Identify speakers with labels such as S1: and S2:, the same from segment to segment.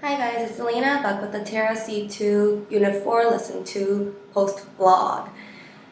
S1: Hi guys, it's Selina back with the Tera C2 Unit 4 Lesson 2 Post Vlog.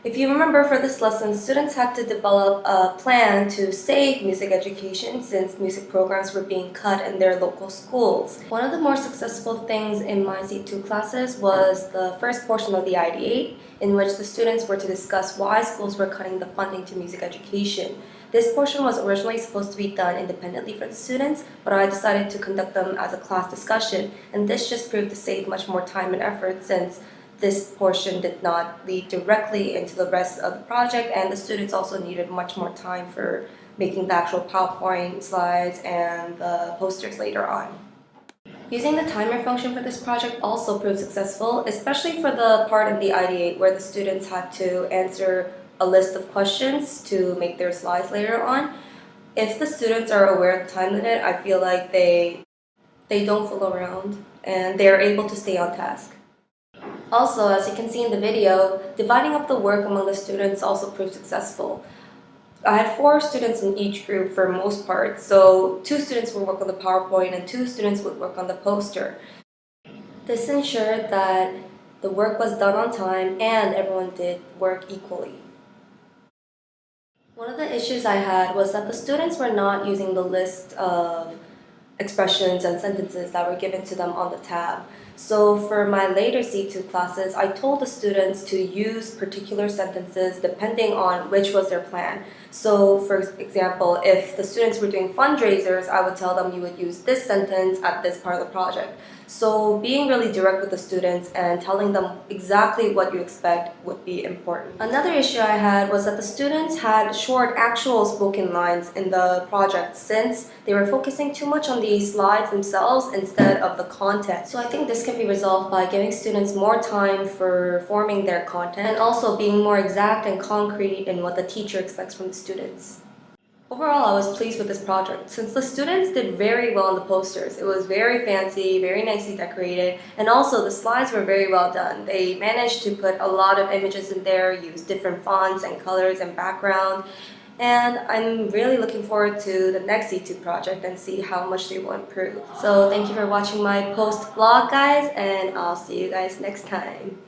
S1: If you remember, for this lesson, students had to develop a plan to save music education since music programs were being cut in their local schools. One of the more successful things in my C2 classes was the first portion of the Ideate, in which the students were to discuss why schools were cutting the funding to music education. This portion was originally supposed to be done independently for the students, but I decided to conduct them as a class discussion, and this just proved to save much more time and effort since this portion did not lead directly into the rest of the project, and the students also needed much more time for making the actual PowerPoint slides and the posters later on. Using the timer function for this project also proved successful, especially for the part of the Ideate where the students had to answer a list of questions to make their slides later on. If the students are aware of the time limit, I feel like they don't fool around and they're able to stay on task. Also, as you can see in the video, dividing up the work among the students also proved successful. I had 4 students in each group for most part, so 2 students would work on the PowerPoint and 2 students would work on the poster. This ensured that the work was done on time and everyone did work equally. One of the issues I had was that the students were not using the list of expressions and sentences that were given to them on the tab. So for my later C2 classes, I told the students to use particular sentences depending on which was their plan. So for example, if the students were doing fundraisers, I would tell them you would use this sentence at this part of the project. So being really direct with the students and telling them exactly what you expect would be important. Another issue I had was that the students had short actual spoken lines in the project since they were focusing too much on the slides themselves instead of the content. So I think this can be resolved by giving students more time for forming their content and also being more exact and concrete in what the teacher expects from the students. Overall, I was pleased with this project since the students did very well on the posters. It was very fancy, very nicely decorated, and also the slides were very well done. They managed to put a lot of images in there, use different fonts and colors and background, and I'm really looking forward to the next C2 project and see how much they will improve. So thank you for watching my post vlog, guys, and I'll see you guys next time.